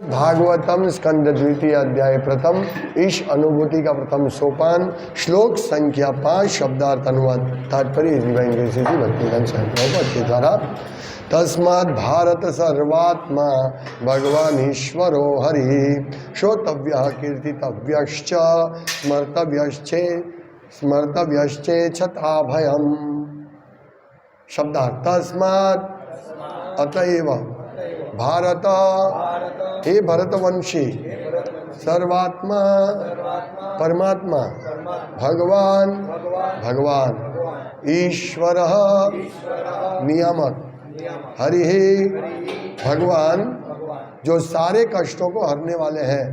भागवतम स्कंद द्वितीय अध्याय प्रथम ईश अनुभूति का प्रथम सोपान श्लोक संख्या 5 शब्दार्थ अनुवाद तात्पर्य के द्वारा तस्मात् भारत सर्वात्मा भगवान ईश्वरो हरि श्रोतव्यः कीर्तितव्यश्च स्मर्तव्यश्चेच्छता भयम्। शब्दार्थ तस्मात् अतएव भारत हे भरतवंशी सर्वात्मा परमात्मा भगवान ईश्वर नियामक हरि भगवान जो सारे कष्टों को हरने वाले हैं।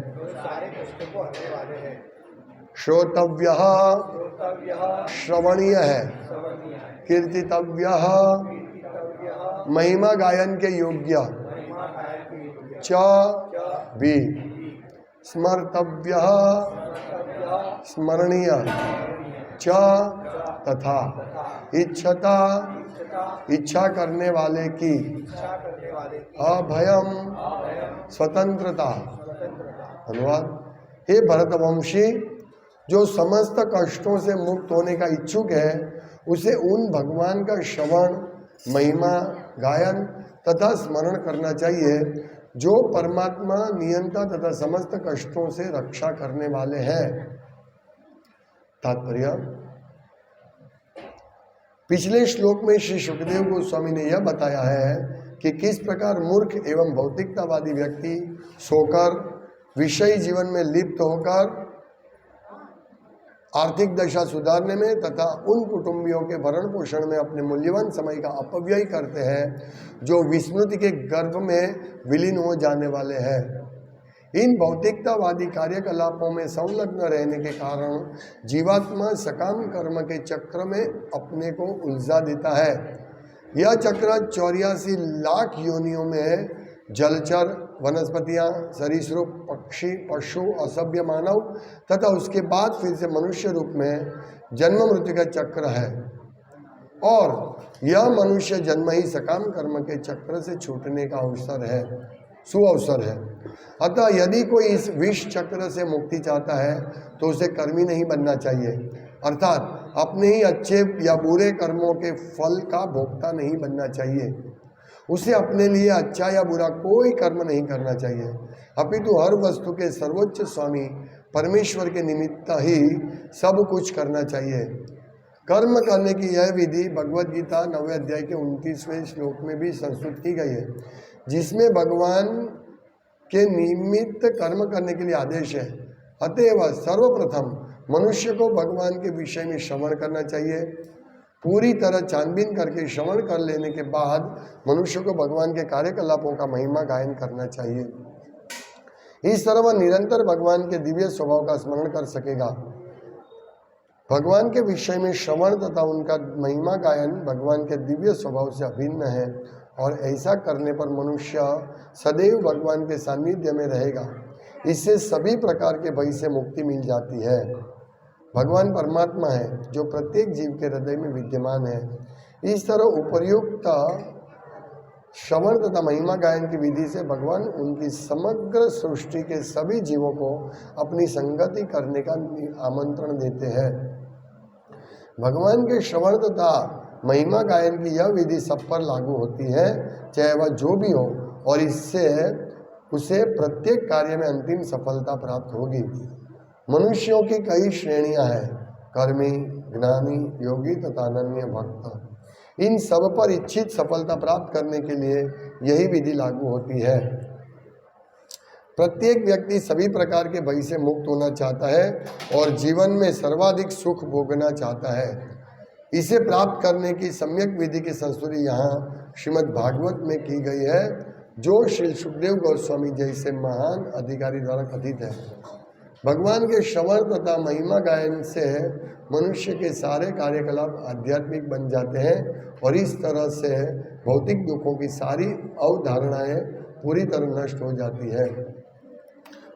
श्रोतव्य श्रवणीय है, कीर्तितव्य महिमा गायन के योग्य, च भी स्मर्तव्य स्मरणीय, च तथा इच्छता इच्छा करने वाले की, अभयम स्वतंत्रता। अनुवाद हे भरतवंशी जो समस्त कष्टों से मुक्त होने का इच्छुक है उसे उन भगवान का श्रवण महिमा गायन तथा स्मरण करना चाहिए जो परमात्मा नियंता तथा समस्त कष्टों से रक्षा करने वाले हैं। तात्पर्य पिछले श्लोक में श्री सुखदेव गोस्वामी ने यह बताया है कि किस प्रकार मूर्ख एवं भौतिकतावादी व्यक्ति सोकर विषयी जीवन में लिप्त होकर आर्थिक दशा सुधारने में तथा उन कुटुंबियों के भरण पोषण में अपने मूल्यवान समय का अपव्यय करते हैं जो विस्मृति के गर्भ में विलीन हो जाने वाले हैं। इन भौतिकतावादी कार्यकलापों में संलग्न रहने के कारण जीवात्मा सकाम कर्म के चक्र में अपने को उलझा देता है। यह चक्र 84 लाख योनियों में जलचर, वनस्पतियां, सरीसृप, पक्षी, पशु, असभ्य मानव तथा उसके बाद फिर से मनुष्य रूप में जन्म मृत्यु का चक्र है और यह मनुष्य जन्म ही सकाम कर्म के चक्र से छूटने का अवसर है, सुअवसर है। अतः यदि कोई इस विष चक्र से मुक्ति चाहता है तो उसे कर्मी नहीं बनना चाहिए, अर्थात अपने ही अच्छे या बुरे कर्मों के फल का भोक्ता नहीं बनना चाहिए। उसे अपने लिए अच्छा या बुरा कोई कर्म नहीं करना चाहिए, अपितु हर वस्तु के सर्वोच्च स्वामी परमेश्वर के निमित्त ही सब कुछ करना चाहिए। कर्म करने की यह विधि भगवद गीता 9वें अध्याय के 29वें श्लोक में भी संस्तुत की गई है, जिसमें भगवान के निमित्त कर्म करने के लिए आदेश है। अतएव सर्वप्रथम मनुष्य को भगवान के विषय में श्रवण करना चाहिए। पूरी तरह छानबीन करके श्रवण कर लेने के बाद मनुष्य को भगवान के कार्यकलापों का महिमा गायन करना चाहिए। इस तरह वह निरंतर भगवान के दिव्य स्वभाव का स्मरण कर सकेगा। भगवान के विषय में श्रवण तथा उनका महिमा गायन भगवान के दिव्य स्वभाव से अभिन्न है और ऐसा करने पर मनुष्य सदैव भगवान के सानिध्य में रहेगा। इससे सभी प्रकार के भय से मुक्ति मिल जाती है। भगवान परमात्मा है जो प्रत्येक जीव के हृदय में विद्यमान है। इस तरह उपर्युक्त श्रवण तथा महिमा गायन की विधि से भगवान उनकी समग्र सृष्टि के सभी जीवों को अपनी संगति करने का आमंत्रण देते हैं। भगवान के श्रवण तथा महिमा गायन की यह विधि सब पर लागू होती है, चाहे वह जो भी हो, और इससे उसे प्रत्येक कार्य में अंतिम सफलता प्राप्त होगी। मनुष्यों की कई श्रेणियां हैं, कर्मी, ज्ञानी, योगी तथा अनन्य भक्त। इन सब पर इच्छित सफलता प्राप्त करने के लिए यही विधि लागू होती है। प्रत्येक व्यक्ति सभी प्रकार के भय से मुक्त होना चाहता है और जीवन में सर्वाधिक सुख भोगना चाहता है। इसे प्राप्त करने की सम्यक विधि की संस्तुति यहाँ श्रीमद् भागवत में की गई है, जो श्री सुखदेव गोस्वामी जैसे महान अधिकारी द्वारा कथित है। भगवान के श्रवण तथा महिमा गायन से मनुष्य के सारे कार्यकलाप आध्यात्मिक बन जाते हैं और इस तरह से भौतिक दुखों की सारी अवधारणाएं पूरी तरह नष्ट हो जाती है।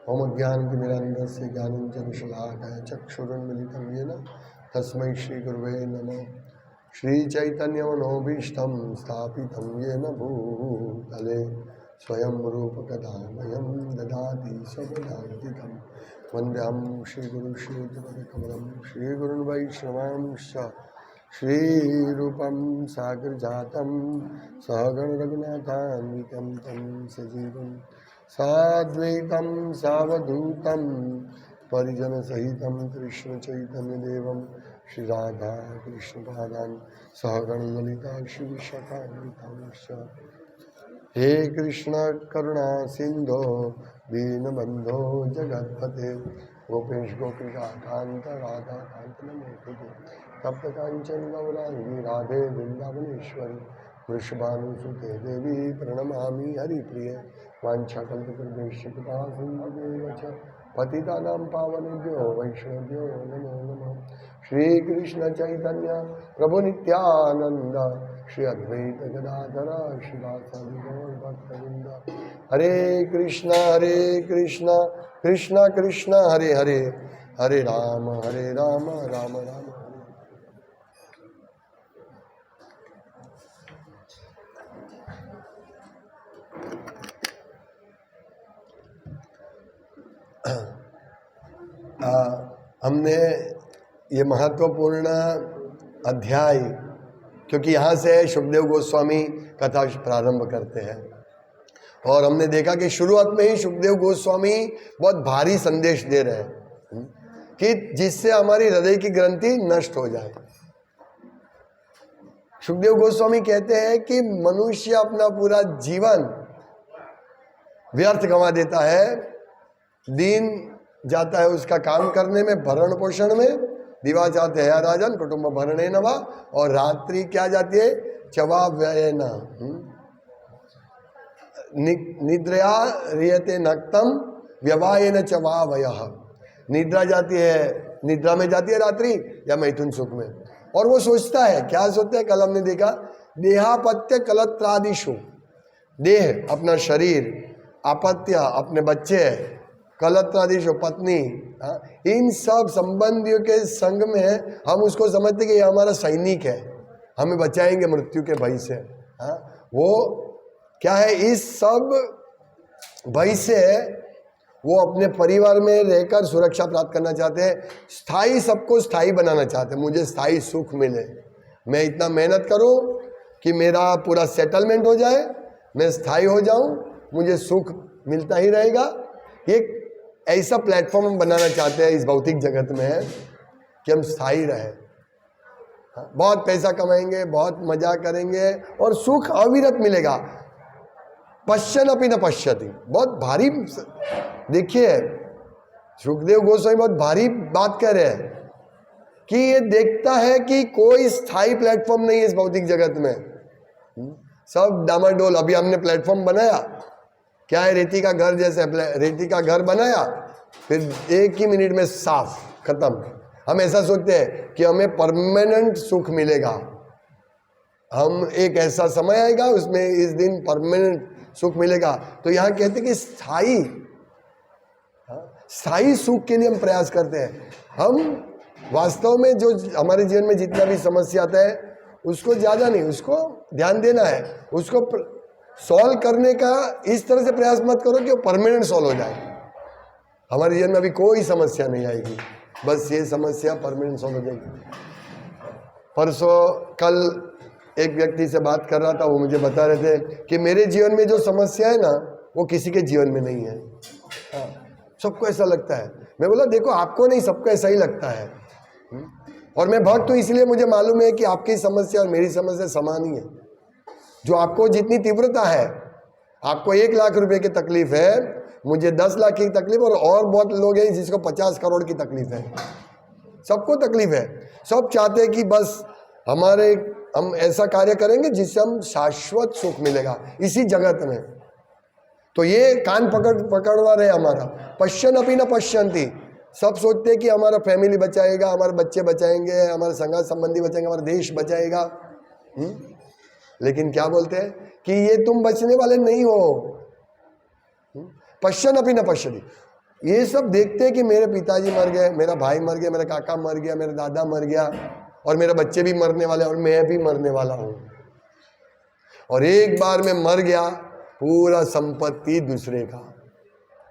ओम ज्ञानतिमिरान्धस्य ज्ञानञ्जनशलाकया चक्षुरुन्मिलितं येन तस्मै श्री गुरुवे नमः। श्री चैतन्य मनोभीष्टं स्थापितं येन भूतले स्वयं रूप कदा वयं ददाति स्वपदान्तिकं वन्देऽहं श्रीगुरुं श्रीयुतपदकमलं श्रीगुरुन् वैष्णवांश्च श्रीरूपं साग्रजातं सहगण रघुनाथान्वितं तं सजीवं साद्वैतं सावधूतं परिजनसहितं कृष्णचैतन्यदेवं श्रीराधा कृष्णपादान् सहगण ललिता श्रीविशाखान्वितांश्च हे कृष्ण करुणा सिंधो दीनबंधो जगत्पते गोपेश गोपिका कांत राधा कांत नमोस्तुते तप्त कांचन गौरांगी राधे वृंदावनेश्वरी वृषभानुसुते देवी प्रणमामि हरिप्रिये वाञ्छाकल्पतरुभ्यश्च कृपा सिन्धुभ्येव च पतितानां पावनेभ्यो वैष्णवेभ्यो नमो नमः। श्री कृष्ण चैतन्य प्रभु नित्यानंद श्री अद्वैत गदाधर श्रीवासादि गौर भक्तवृंद हरे कृष्ण कृष्ण कृष्ण हरे हरे हरे राम राम राम हरे। हमने ये महत्वपूर्ण अध्याय, क्योंकि यहाँ से सुखदेव गोस्वामी कथा प्रारंभ करते हैं और हमने देखा कि शुरुआत में ही सुखदेव गोस्वामी बहुत भारी संदेश दे रहे हैं कि जिससे हमारी हृदय की ग्रंथि नष्ट हो जाए। सुखदेव गोस्वामी कहते हैं कि मनुष्य अपना पूरा जीवन व्यर्थ गंवा देता है, दिन जाता है उसका काम करने में, भरण पोषण में, दिवा चाहते हैं राजन कुटुंब भरणे नवा, और रात्रि क्या जाती है चवा व्ययन निद्रया रियते नक्तम व्यवायन चवा वयः। निद्रा जाती है, निद्रा में जाती है रात्रि या मैथुन सुख में, और वो सोचता है, क्या सोचता है, कल हमने देखा देहापत्य कलत्रादिशु, देह अपना शरीर, अपत्य अपने बच्चे, कलत्रादिशु पत्नी, इन सब संबंधियों के संग में हम उसको समझते कि ये हमारा सैनिक है, हमें बचाएंगे मृत्यु के भय से। वो क्या है, इस सब भय से वो अपने परिवार में रहकर सुरक्षा प्राप्त करना चाहते हैं, स्थायी, सबको स्थायी बनाना चाहते हैं। मुझे स्थायी सुख मिले, मैं इतना मेहनत करूं कि मेरा पूरा सेटलमेंट हो जाए, मैं स्थायी हो जाऊं, मुझे सुख मिलता ही रहेगा। ये ऐसा प्लेटफॉर्म हम बनाना चाहते हैं इस भौतिक जगत में कि हम स्थायी रहे, बहुत पैसा कमाएंगे, बहुत मजा करेंगे और सुख अविरत मिलेगा। पश्यन अपि न पश्यति, बहुत भारी, देखिए सुखदेव गोस्वामी बहुत भारी बात कह रहे हैं कि ये देखता है कि कोई स्थायी प्लेटफॉर्म नहीं है इस भौतिक जगत में, सब डामाडोल। अभी हमने प्लेटफॉर्म बनाया, क्या है, रेती का घर जैसे, रेती का घर बनाया, फिर एक ही मिनट में साफ खत्म। हम ऐसा सोचते हैं कि हमें परमानेंट सुख मिलेगा, हम एक ऐसा समय आएगा उसमें इस दिन परमानेंट सुख मिलेगा। तो यहाँ कहते हैं कि स्थायी सुख के लिए हम प्रयास करते हैं। हम वास्तव में जो हमारे जीवन में जितना भी समस्या आता है उसको ज़्यादा नहीं, उसको ध्यान देना है, उसको सॉल्व करने का इस तरह से प्रयास मत करो कि वो परमानेंट सॉल्व हो जाए। हमारे जीवन में अभी कोई समस्या नहीं आएगी, बस ये समस्या परमानेंट सॉल्व हो जाएगी। परसों कल एक व्यक्ति से बात कर रहा था, वो मुझे बता रहे थे कि मेरे जीवन में जो समस्या है ना वो किसी के जीवन में नहीं है। सबको ऐसा लगता है। मैं बोला देखो आपको नहीं, सबको ऐसा ही लगता है। और मैं भक्त हूँ इसलिए मुझे मालूम है कि आपकी समस्या और मेरी समस्या समान ही है। जो आपको जितनी तीव्रता है, आपको 1 लाख रुपए की तकलीफ है, मुझे 10 लाख की तकलीफ, और बहुत लोग हैं जिसको 50 करोड़ की तकलीफ है। सबको तकलीफ है। सब चाहते हैं कि बस हम ऐसा कार्य करेंगे जिससे हम शाश्वत सुख मिलेगा इसी जगत में। तो ये कान पकड़वा रहे हमारा। पश्यन अपि न पश्यन्ति, सब सोचते हैं कि हमारा फैमिली बचाएगा, हमारे बच्चे बचाएंगे, हमारे संगा संबंधी बचाएंगे, हमारा देश बचाएगा। लेकिन क्या बोलते हैं कि ये तुम बचने वाले नहीं हो। पश्यन अपि न पश्यति, ये सब देखते हैं कि मेरे पिताजी मर गए, मेरा भाई मर गया, मेरा काका मर गया, मेरा दादा मर गया, और मेरे बच्चे भी मरने वाले, और मैं भी मरने वाला हूँ। और एक बार मैं मर गया पूरा संपत्ति दूसरे का।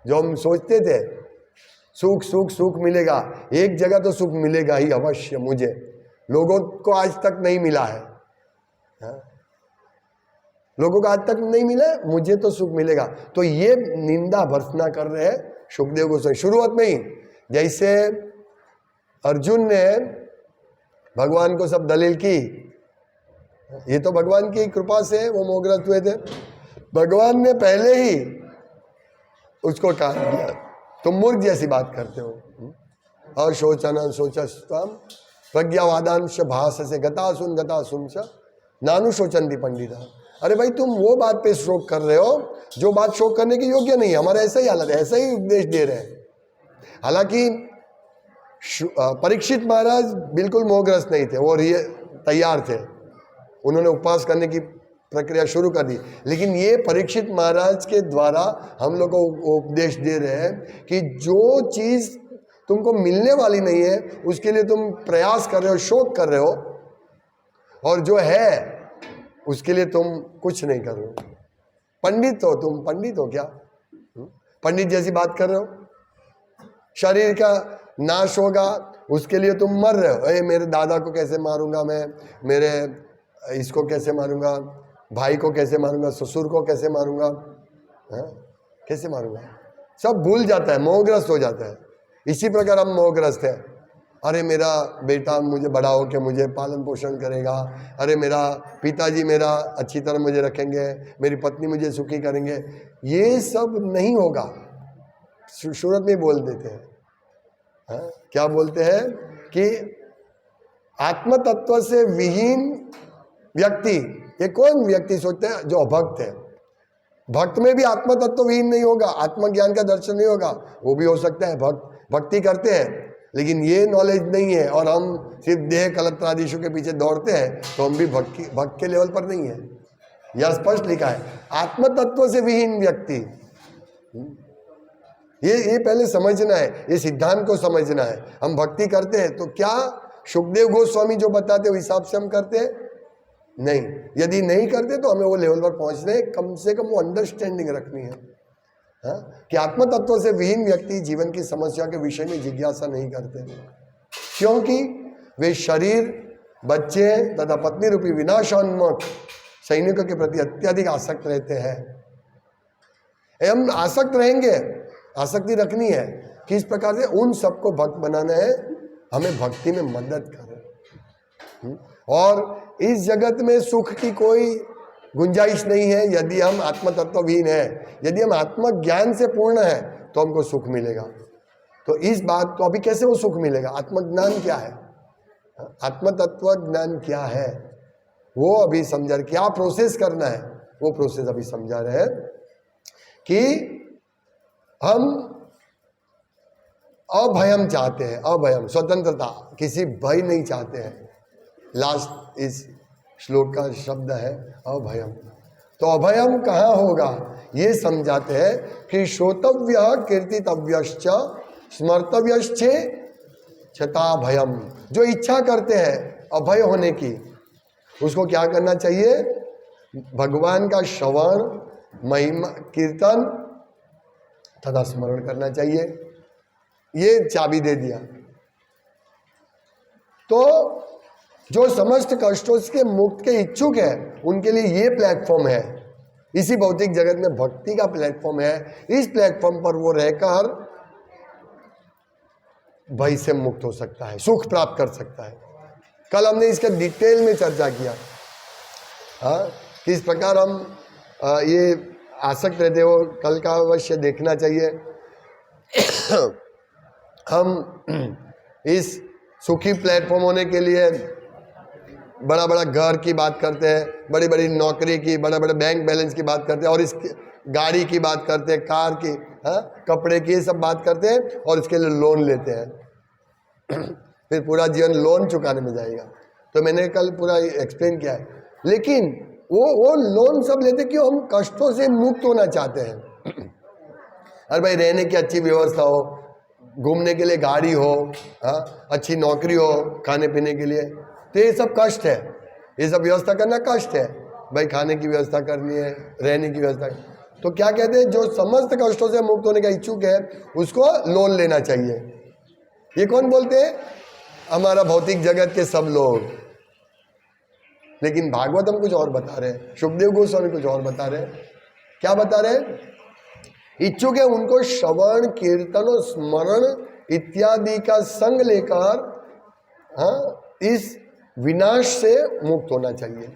जो हम सोचते थे सुख सुख सुख मिलेगा, एक जगह तो सुख मिलेगा ही अवश्य, मुझे, लोगों को आज तक नहीं मिला है, लोगों को आज तक नहीं मिला, मुझे तो सुख मिलेगा। तो ये निंदा भर्त्सना कर रहे हैं सुखदेव गोस्वामी शुरुआत में ही। जैसे अर्जुन ने भगवान को सब दलील की, ये तो भगवान की कृपा से वो मोहग्रस्त हुए थे, भगवान ने पहले ही उसको काट दिया, तुम मूर्ख जैसी बात करते हो। और शोचन शोचस्ताम प्रज्ञावादांश भाष से गता सुन नानु शोचंती पंडिता। अरे भाई तुम वो बात पे शोक कर रहे हो जो बात शोक करने की योग्य नहीं है। हमारा ऐसा ही हालत है, ऐसा ही उपदेश दे रहे हैं। हालांकि परीक्षित महाराज बिल्कुल मोहग्रस्त नहीं थे, वो तैयार थे, उन्होंने उपवास करने की प्रक्रिया शुरू कर दी। लेकिन ये परीक्षित महाराज के द्वारा हम लोग को उपदेश दे रहे हैं कि जो चीज़ तुमको मिलने वाली नहीं है उसके लिए तुम प्रयास कर रहे हो, शोक कर रहे हो, और जो है उसके लिए तुम कुछ नहीं कर रहे हो। पंडित हो तुम, पंडित हो क्या? पंडित जैसी बात कर रहे हो। शरीर का नाश होगा उसके लिए तुम मर रहे हो। अरे मेरे दादा को कैसे मारूंगा मैं, मेरे इसको कैसे मारूंगा, भाई को कैसे मारूंगा, ससुर को कैसे मारूंगा, कैसे मारूंगा, सब भूल जाता है, मोहग्रस्त हो जाता है। इसी प्रकार हम मोहग्रस्त हैं। अरे मेरा बेटा मुझे बड़ा हो के मुझे पालन पोषण करेगा, अरे मेरा पिताजी मेरा अच्छी तरह मुझे रखेंगे, मेरी पत्नी मुझे सुखी करेंगे। ये सब नहीं होगा। सूरत में बोल देते हैं, क्या बोलते हैं कि आत्म तत्व से विहीन व्यक्ति, ये कौन व्यक्ति सोचते हैं? जो अभक्त है। भक्त में भी आत्म तत्व विहीन नहीं होगा, आत्मज्ञान का दर्शन नहीं होगा। वो भी हो सकता है, भक्ति करते हैं लेकिन ये नॉलेज नहीं है और हम सिर्फ देह कलत्रादिशु के पीछे दौड़ते हैं, तो हम भी भक्त के लेवल पर नहीं है। यह स्पष्ट लिखा है, आत्म तत्व से विहीन व्यक्ति। ये पहले समझना है, ये सिद्धांत को समझना है। हम भक्ति करते हैं तो क्या सुखदेव गोस्वामी जो बताते हैं उस हिसाब से हम करते हैं? नहीं। यदि नहीं करते तो हमें वो लेवल पर पहुंचने, कम से कम वो अंडरस्टैंडिंग रखनी है, कि आत्म तत्व से विहीन व्यक्ति जीवन की समस्या के विषय में जिज्ञासा नहीं करते, क्योंकि वे शरीर, बच्चे तथा पत्नी रूपी विनाशोन्मुख सैनिकों के प्रति अत्यधिक आसक्त रहते हैं। हम आसक्त रहेंगे, आसक्ति रखनी है। किस प्रकार से? उन सबको भक्त बनाना है, हमें भक्ति में मदद करें। और इस जगत में सुख की कोई गुंजाइश नहीं है यदि हम आत्म तत्वहीन है। यदि हम आत्मज्ञान से पूर्ण है तो हमको सुख मिलेगा। तो इस बात, तो अभी कैसे वो सुख मिलेगा? आत्मज्ञान क्या है, आत्म तत्व ज्ञान क्या है, वो अभी समझा। क्या प्रोसेस करना है वो प्रोसेस अभी समझा रहे हैं कि हम अभयम चाहते हैं। अभयम स्वतंत्रता, किसी भय नहीं चाहते हैं। लास्ट इस श्लोक का शब्द है अभयम। तो अभयम कहाँ होगा ये समझाते हैं कि श्रोतव्य कीर्तितव्यश्च स्मर्तव्यश्च छता भयम। जो इच्छा करते हैं अभय होने की, उसको क्या करना चाहिए? भगवान का श्रवण, महिमा, कीर्तन तथा स्मरण करना चाहिए। ये चाबी दे दिया। तो जो समस्त कष्टों के मुक्त के इच्छुक है उनके लिए ये प्लेटफॉर्म है। इसी भौतिक जगत में भक्ति का प्लेटफॉर्म है। इस प्लेटफॉर्म पर वो रहकर भय से मुक्त हो सकता है, सुख प्राप्त कर सकता है। कल हमने इसका डिटेल में चर्चा किया, किस प्रकार हम ये आसक्त रहते हो। कल का अवश्य देखना चाहिए। हम इस सुखी प्लेटफॉर्म होने के लिए बड़ा बड़ा घर की बात करते हैं, बड़ी बड़ी नौकरी की, बड़े बड़े बैंक बैलेंस की बात करते हैं, और इस गाड़ी की बात करते हैं, कार की, कपड़े की, ये सब बात करते हैं, और इसके लिए लोन लेते हैं। फिर पूरा जीवन लोन चुकाने में जाएगा। तो मैंने कल पूरा एक्सप्लेन किया है। लेकिन वो लोन सब लेते क्यों? हम कष्टों से मुक्त होना चाहते हैं। अरे भाई रहने की अच्छी व्यवस्था हो, घूमने के लिए गाड़ी हो, अच्छी नौकरी हो, खाने पीने के लिए, तो ये सब कष्ट है। ये सब व्यवस्था करना कष्ट है। भाई खाने की व्यवस्था करनी है, रहने की व्यवस्था। तो क्या कहते हैं, जो समस्त कष्टों से मुक्त होने का इच्छुक है उसको लोन लेना चाहिए। ये कौन बोलते हैं? हमारा भौतिक जगत के सब लोग। लेकिन भागवतम कुछ और बता रहे हैं, सुखदेव गोस्वामी कुछ और बता रहे हैं। क्या बता रहे हैं? इच्छुक है उनको श्रवण कीर्तन और स्मरण इत्यादि का संग लेकर इस विनाश से मुक्त होना चाहिए,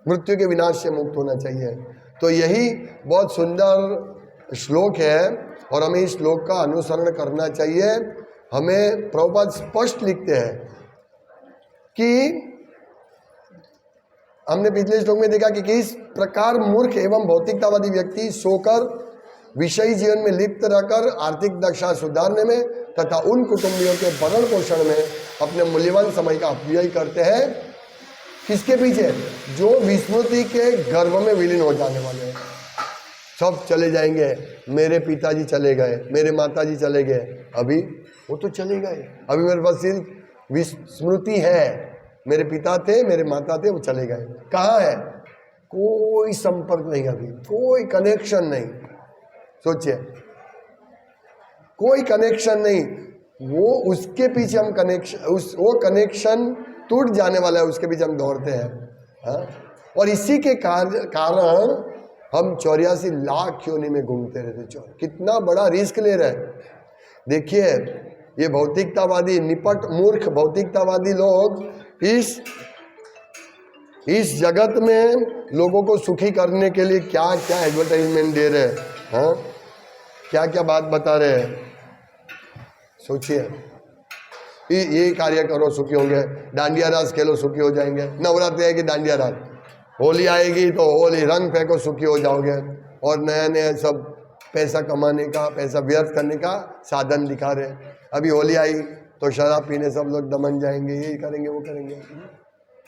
मृत्यु के विनाश से मुक्त होना चाहिए। तो यही बहुत सुंदर श्लोक है और हमें इस श्लोक का अनुसरण करना चाहिए। हमें प्रभुपाद स्पष्ट लिखते हैं कि हमने पिछले श्लोक में देखा कि किस प्रकार मूर्ख एवं भौतिकतावादी व्यक्ति सोकर विषयी जीवन में लिप्त रहकर आर्थिक दशा सुधारने में तथा उन कुटुंबियों के भरण पोषण में अपने मूल्यवान समय का अपव्यय करते हैं। किसके पीछे? जो विस्मृति के गर्भ में विलीन हो जाने वाले हैं। सब चले जाएंगे, मेरे पिताजी चले गए, मेरे माताजी चले गए, अभी वो तो चले गए, अभी मेरे पास सिर्फ विस्मृति है, मेरे पिता थे, मेरे माता थे, वो चले गए। कहाँ है? कोई संपर्क नहीं, अभी कोई कनेक्शन नहीं। सोचिए, कोई कनेक्शन नहीं। वो उसके पीछे हम वो कनेक्शन टूट जाने वाला है, उसके पीछे हम दौड़ते हैं। हाँ? और इसी के कारण हम 84 लाख योनि में घूमते रहते। कितना बड़ा रिस्क ले रहे हैं। देखिए, ये भौतिकतावादी निपट मूर्ख भौतिकतावादी लोग इस जगत में लोगों को सुखी करने के लिए क्या क्या एडवर्टाइजमेंट दे रहे हैं। हाँ, क्या क्या बात बता रहे हैं। सोचिए, ये कार्य करो सुखी होंगे, डांडिया रास खेलो सुखी हो जाएंगे, नवरात्रि आएगी डांडिया रास, होली आएगी तो होली रंग फेंको सुखी हो जाओगे, और नया नया सब पैसा कमाने का, पैसा व्यर्थ करने का साधन दिखा रहे। अभी होली आई तो शराब पीने सब लोग दमन जाएंगे, ये करेंगे वो करेंगे।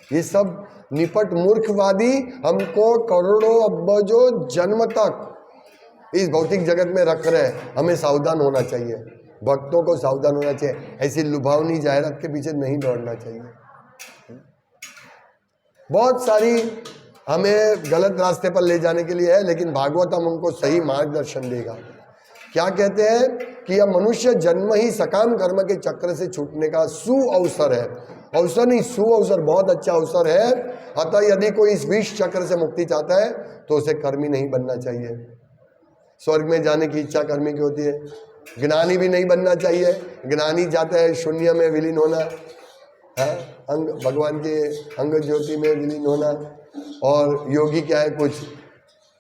ये सब निपट मूर्खवादी हमको करोड़ों अब्बजों जन्म तक इस भौतिक जगत में रख रहे हैं। हमें सावधान होना चाहिए, भक्तों को सावधान होना चाहिए। ऐसी लुभावनी जाहिरात के पीछे नहीं दौड़ना चाहिए। बहुत सारी हमें गलत रास्ते पर ले जाने के लिए है, लेकिन भागवतम हमको सही मार्गदर्शन देगा। क्या कहते हैं कि यह मनुष्य जन्म ही सकाम कर्म के चक्र से छूटने का सुअवसर है। अवसर नहीं, सुअवसर, बहुत अच्छा अवसर है। अतः यदि कोई इस विष चक्र से मुक्ति चाहता है तो उसे कर्मी नहीं बनना चाहिए। स्वर्ग में जाने की इच्छा कर्मी की होती है। ज्ञानी भी नहीं बनना चाहिए। ज्ञानी जाता है शून्य में विलीन होना, है अंग भगवान के अंग ज्योति में विलीन होना। और योगी क्या है, कुछ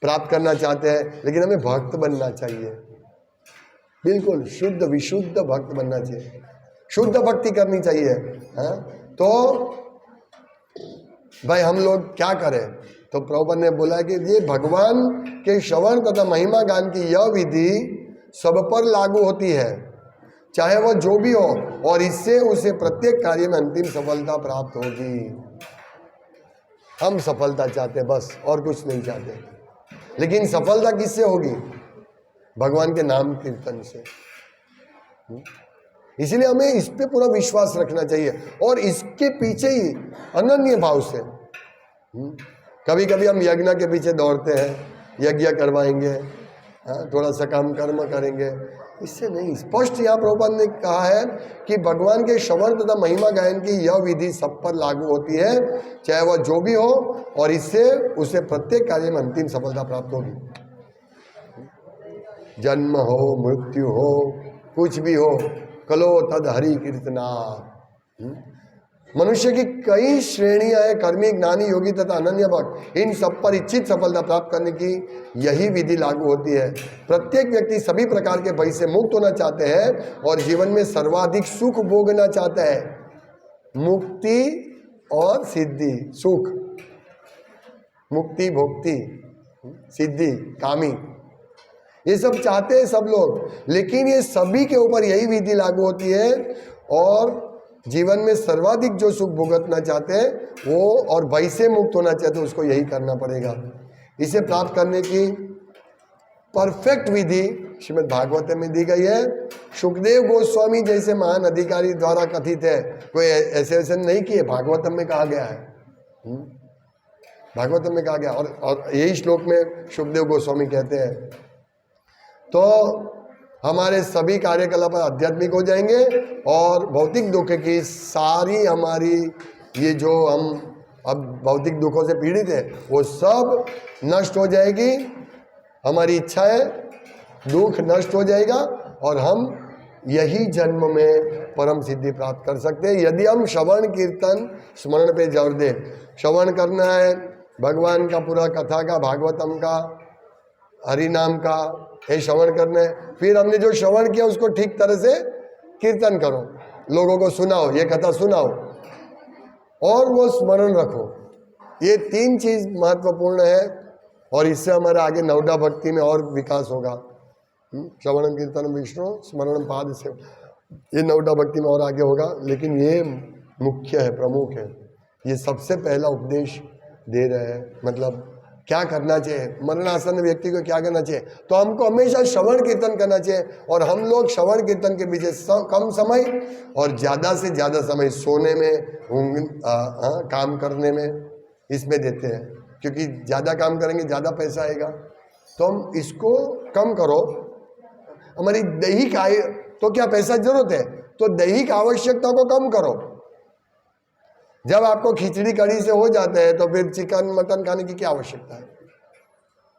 प्राप्त करना चाहते हैं, लेकिन हमें भक्त बनना चाहिए। बिल्कुल शुद्ध विशुद्ध भक्त बनना चाहिए, शुद्ध भक्ति करनी चाहिए। है तो भाई हम लोग क्या करें? तो प्रभुपाद ने बोला कि ये भगवान के श्रवण तथा महिमा गान की यह विधि सब पर लागू होती है, चाहे वह जो भी हो, और इससे उसे प्रत्येक कार्य में अंतिम सफलता प्राप्त होगी। हम सफलता चाहते बस, और कुछ नहीं चाहते। लेकिन सफलता किससे होगी? भगवान के नाम कीर्तन से। इसलिए हमें इस पे पूरा विश्वास रखना चाहिए और इसके पीछे ही अनन्य भाव से। कभी कभी हम यज्ञ के पीछे दौड़ते हैं, यज्ञ करवाएंगे, थोड़ा सा काम कर्म करेंगे, इससे नहीं। स्पष्ट यहाँ प्रभुपाद ने कहा है कि भगवान के श्रवण तथा महिमा गायन की यह विधि सब पर लागू होती है, चाहे वह जो भी हो, और इससे उसे प्रत्येक कार्य में अंतिम सफलता प्राप्त होगी। जन्म हो, मृत्यु हो, कुछ भी हो, कलो तद हरि कीर्तना। मनुष्य की कई श्रेणियां हैं, कर्मी, ज्ञानी, योगी तथा अनन्य भक्त। इन सब पर इच्छित सफलता प्राप्त करने की यही विधि लागू होती है। प्रत्येक व्यक्ति सभी प्रकार के भय से मुक्त होना चाहते हैं और जीवन में सर्वाधिक सुख भोगना चाहता है। मुक्ति और सिद्धि, सुख, मुक्ति, भोक्ति, सिद्धि, कामी, ये सब चाहते हैं सब लोग। लेकिन ये सभी के ऊपर यही विधि लागू होती है, और जीवन में सर्वाधिक जो सुख भुगतना चाहते हैं वो, और भय से मुक्त होना चाहते हैं, उसको यही करना पड़ेगा। इसे प्राप्त करने की परफेक्ट विधि श्रीमद् भागवत में दी गई है। सुखदेव गोस्वामी जैसे महान अधिकारी द्वारा कथित है, कोई ऐसे नहीं किए, भागवतम में कहा गया है। भागवतम में कहा गया। और यही श्लोक में शुभदेव गोस्वामी कहते हैं, तो हमारे सभी कार्यकलाप आध्यात्मिक हो जाएंगे और भौतिक दुख की सारी हमारी ये जो हम अब भौतिक दुखों से पीड़ित है वो सब नष्ट हो जाएगी। हमारी इच्छाएं, दुख नष्ट हो जाएगा और हम यही जन्म में परम सिद्धि प्राप्त कर सकते हैं यदि हम श्रवण कीर्तन स्मरण पे जोर दें। श्रवण करना है भगवान का पूरा कथा का, भागवतम का, हरि नाम का, ये श्रवण करना है। फिर हमने जो श्रवण किया उसको ठीक तरह से कीर्तन करो, लोगों को सुनाओ, ये कथा सुनाओ और वो स्मरण रखो। ये 3 चीज महत्वपूर्ण है और इससे हमारे आगे नवडा भक्ति में और विकास होगा। श्रवणम कीर्तनम विष्णु स्मरणम पाद से, ये नवडा भक्ति में और आगे होगा। लेकिन ये मुख्य है, प्रमुख है, ये सबसे पहला उपदेश दे रहे हैं। मतलब क्या करना चाहिए, मरणासन व्यक्ति को क्या करना चाहिए, तो हमको हमेशा श्रवण कीर्तन करना चाहिए। और हम लोग श्रवण कीर्तन के पीछे कम समय और ज़्यादा से ज़्यादा समय सोने में, काम करने में, इसमें देते हैं, क्योंकि ज़्यादा काम करेंगे ज़्यादा पैसा आएगा। तो हम इसको कम करो। हमारी दैहिक आय, तो क्या पैसा जरूरत है, तो दैहिक आवश्यकता को कम करो। जब आपको खिचड़ी कड़ी से हो जाता है तो फिर चिकन मटन खाने की क्या आवश्यकता है।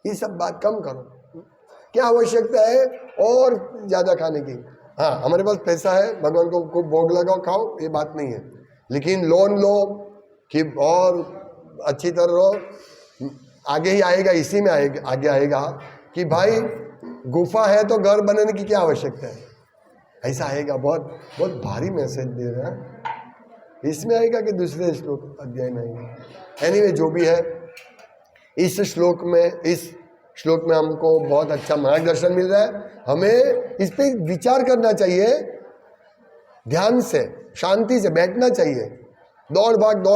ये सब बात कम करो। क्या आवश्यकता है और ज़्यादा खाने की। हाँ, हमारे पास पैसा है, भगवान को खूब भोग लगाओ, खाओ, ये बात नहीं है। लेकिन लोन लो कि और अच्छी तरह रहो। आगे ही आएगा, इसी में आएगा, आगे आएगा कि भाई गुफा है तो घर बनाने की क्या आवश्यकता है, ऐसा आएगा। बहुत बहुत भारी मैसेज दे रहा है। इसमें आएगा कि दूसरे श्लोक अध्याय में आएगा। एनीवे, जो भी है, इस श्लोक में हमको बहुत अच्छा मार्गदर्शन मिल रहा है। हमें इस पे विचार करना चाहिए, ध्यान से, शांति से बैठना चाहिए। दौड़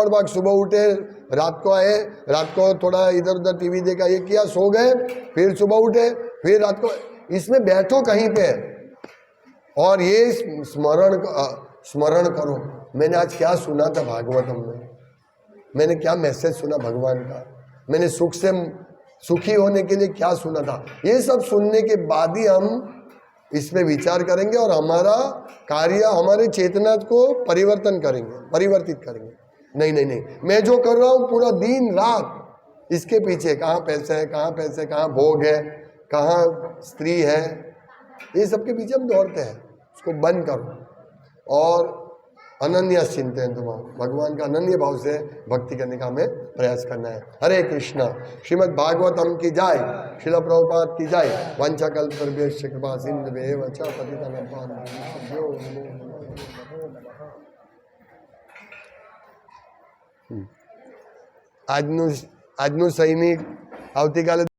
भाग सुबह उठे, रात को आए, रात को थोड़ा इधर उधर टीवी देखा, ये किया, सो गए, फिर सुबह उठे, फिर रात को, इसमें बैठो कहीं पे और ये स्मरण करो, मैंने आज क्या सुना था भागवतम में, मैंने क्या मैसेज सुना भगवान का, मैंने सुख से सुखी होने के लिए क्या सुना था। ये सब सुनने के बाद ही हम इसमें विचार करेंगे और हमारा कार्य, हमारे चेतना को परिवर्तित करेंगे। नहीं, मैं जो कर रहा हूँ पूरा दिन रात इसके पीछे, कहाँ पैसे, कहाँ भोग है, कहाँ स्त्री है, ये सब के पीछे हम दौड़ते हैं। उसको बंद करो और अनन्य चिंतन, भगवान का अनन्य भाव से भक्ति करने का हमें प्रयास करना है। हरे कृष्णा। श्रीमद् भागवतम की जय, श्रील प्रभुपाद की जय। वंचा कल्पतरुभ्यश्च कृपा सिंधुभ्येव च पतितानां पावनेभ्यो नमो नमः। આજનું સૈનિક આવતીકાલે